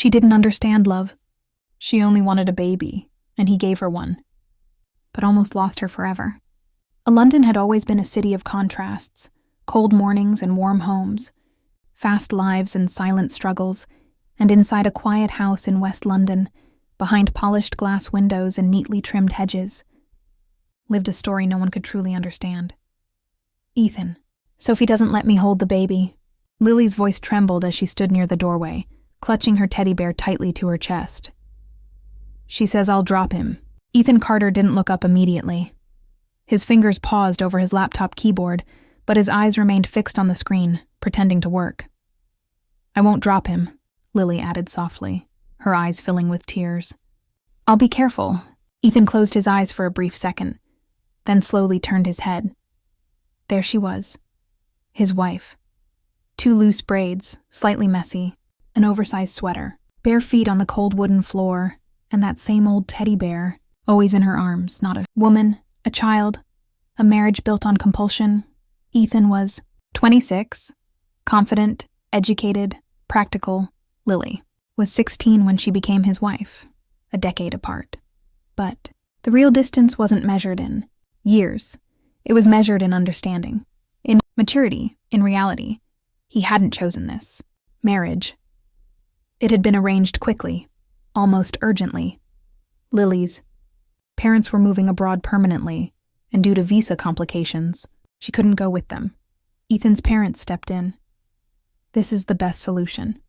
She didn't understand love. She only wanted a baby, and he gave her one, but almost lost her forever. London had always been a city of contrasts, cold mornings and warm homes, fast lives and silent struggles, and inside a quiet house in West London, behind polished glass windows and neatly trimmed hedges, lived a story no one could truly understand. Ethan. Sophie doesn't let me hold the baby. Lily's voice trembled as she stood near the doorway, clutching her teddy bear tightly to her chest. She says I'll drop him. Ethan Carter didn't look up immediately. His fingers paused over his laptop keyboard, but his eyes remained fixed on the screen, pretending to work. I won't drop him, Lily added softly, her eyes filling with tears. I'll be careful. Ethan closed his eyes for a brief second, then slowly turned his head. There she was, his wife. 2 loose braids, slightly messy, an oversized sweater, bare feet on the cold wooden floor, and that same old teddy bear, always in her arms, not a woman, a child, a marriage built on compulsion. Ethan was 26, confident, educated, practical. Lily was 16 when she became his wife, a decade apart. But the real distance wasn't measured in years. It was measured in understanding, in maturity, in reality. He hadn't chosen this. Marriage. It had been arranged quickly, almost urgently. Lily's parents were moving abroad permanently, and due to visa complications, she couldn't go with them. Ethan's parents stepped in. This is the best solution.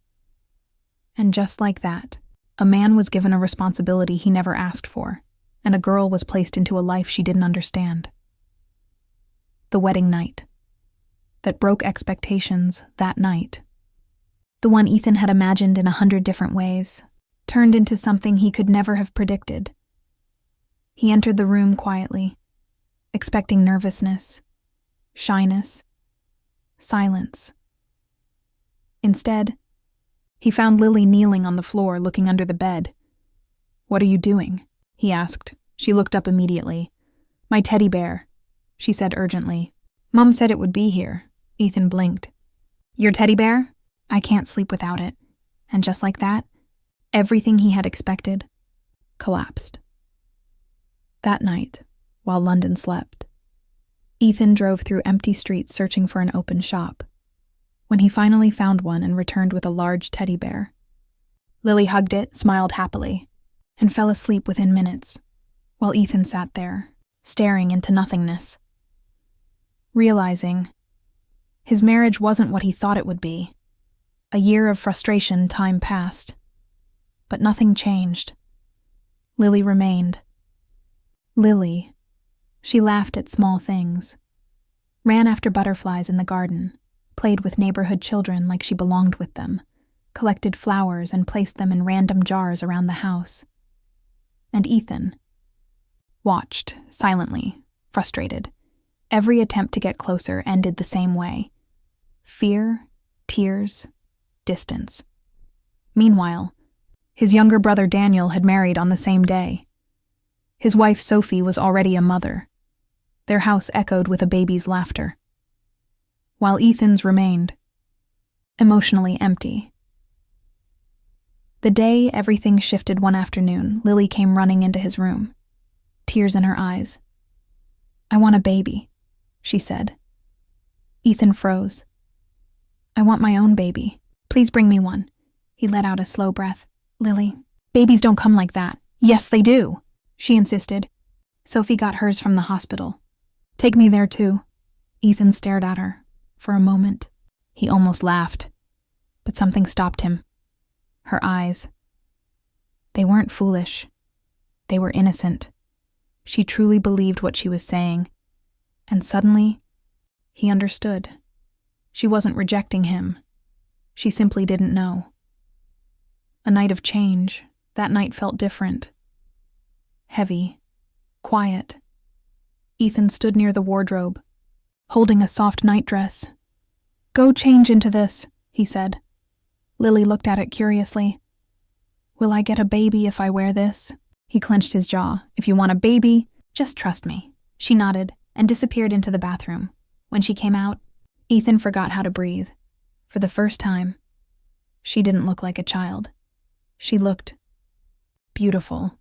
And just like that, a man was given a responsibility he never asked for, and a girl was placed into a life she didn't understand. The wedding night. That broke expectations that night. The one Ethan had imagined in 100 different ways, turned into something he could never have predicted. He entered the room quietly, expecting nervousness, shyness, silence. Instead, he found Lily kneeling on the floor, looking under the bed. "What are you doing?" he asked. She looked up immediately. "My teddy bear," she said urgently. "Mom said it would be here." Ethan blinked. "Your teddy bear? I can't sleep without it." And just like that, everything he had expected collapsed. That night, while London slept, Ethan drove through empty streets searching for an open shop. When he finally found one and returned with a large teddy bear, Lily hugged it, smiled happily, and fell asleep within minutes, while Ethan sat there, staring into nothingness, realizing his marriage wasn't what he thought it would be. A year of frustration, time passed, but nothing changed. Lily remained. Lily. She laughed at small things, ran after butterflies in the garden, played with neighborhood children like she belonged with them, collected flowers and placed them in random jars around the house. And Ethan watched, silently, frustrated. Every attempt to get closer ended the same way. Fear, tears, distance. Meanwhile, his younger brother Daniel had married on the same day. His wife Sophie was already a mother. Their house echoed with a baby's laughter, while Ethan's remained emotionally empty. The day everything shifted one afternoon, Lily came running into his room, tears in her eyes. "I want a baby," she said. Ethan froze. "I want my own baby. Please bring me one." He let out a slow breath. "Lily, babies don't come like that." "Yes, they do," she insisted. "Sophie got hers from the hospital." "Take me there too." Ethan stared at her. For a moment, he almost laughed, but something stopped him. Her eyes. They weren't foolish. They were innocent. She truly believed what she was saying. And suddenly, he understood. She wasn't rejecting him. She simply didn't know. A night of change. That night felt different. Heavy. Quiet. Ethan stood near the wardrobe, holding a soft nightdress. "Go change into this," he said. Lily looked at it curiously. "Will I get a baby if I wear this?" He clenched his jaw. "If you want a baby, just trust me." She nodded and disappeared into the bathroom. When she came out, Ethan forgot how to breathe. For the first time, she didn't look like a child. She looked beautiful,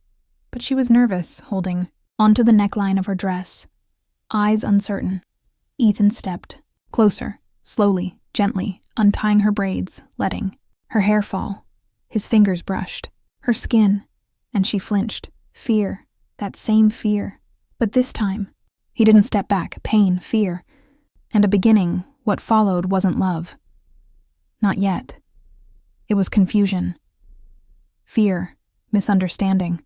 but she was nervous, holding onto the neckline of her dress, eyes uncertain. Ethan stepped closer, slowly, gently, untying her braids, letting her hair fall. His fingers brushed her skin, and she flinched. Fear, that same fear. But this time, he didn't step back. Pain, fear, and a beginning. What followed wasn't love. Not yet. It was confusion. Fear, misunderstanding.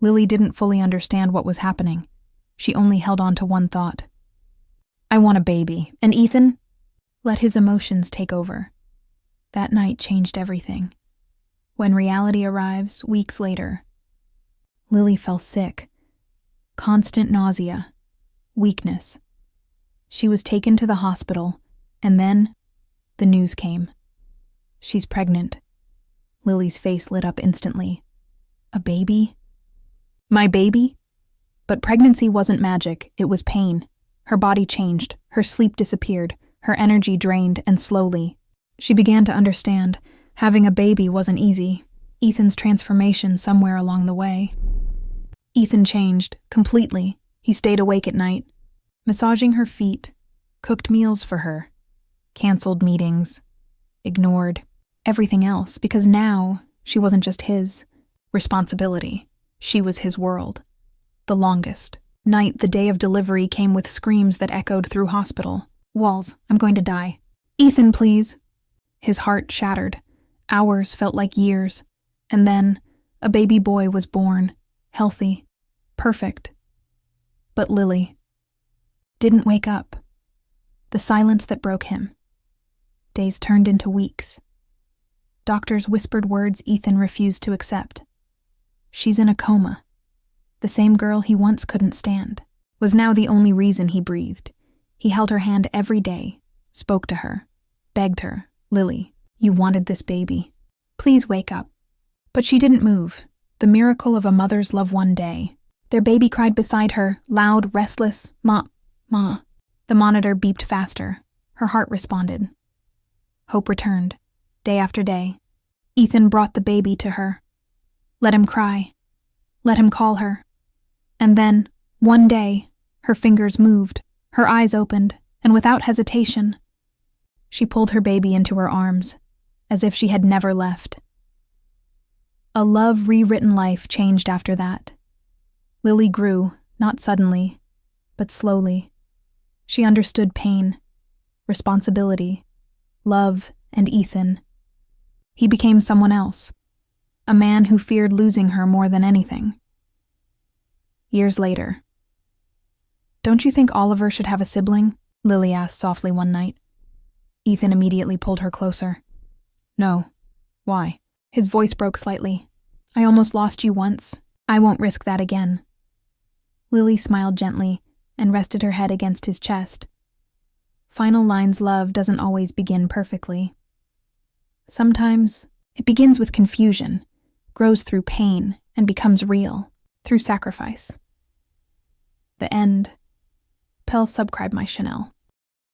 Lily didn't fully understand what was happening. She only held on to one thought. I want a baby, and Ethan let his emotions take over. That night changed everything. When reality arrives, weeks later, Lily fell sick. Constant nausea, weakness. She was taken to the hospital, and then the news came. She's pregnant. Lily's face lit up instantly. A baby? My baby? But pregnancy wasn't magic, it was pain. Her body changed, her sleep disappeared, her energy drained, and slowly, she began to understand. Having a baby wasn't easy. Ethan's transformation somewhere along the way. Ethan changed, completely. He stayed awake at night, massaging her feet, cooked meals for her, canceled meetings, ignored everything else, because now she wasn't just his responsibility. She was his world. The longest night, the day of delivery, came with screams that echoed through hospital walls. I'm going to die. Ethan, please. His heart shattered. Hours felt like years. And then a baby boy was born, healthy, perfect. But Lily didn't wake up. The silence that broke him. Days turned into weeks. Doctors whispered words Ethan refused to accept. She's in a coma. The same girl he once couldn't stand was now the only reason he breathed. He held her hand every day, spoke to her, begged her, Lily, you wanted this baby. Please wake up. But she didn't move. The miracle of a mother's love one day. Their baby cried beside her, loud, restless, Ma, Ma. The monitor beeped faster. Her heart responded. Hope returned, day after day. Ethan brought the baby to her. Let him cry. Let him call her. And then, one day, her fingers moved, her eyes opened, and without hesitation, she pulled her baby into her arms, as if she had never left. A love-rewritten life changed after that. Lily grew, not suddenly, but slowly. She understood pain, responsibility, love, and Ethan. He became someone else, a man who feared losing her more than anything. Years later. Don't you think Oliver should have a sibling? Lily asked softly one night. Ethan immediately pulled her closer. No. Why? His voice broke slightly. I almost lost you once. I won't risk that again. Lily smiled gently and rested her head against his chest. Final Line's love doesn't always begin perfectly. Sometimes it begins with confusion, grows through pain, and becomes real through sacrifice. The end. Pell subscribe my Chanel.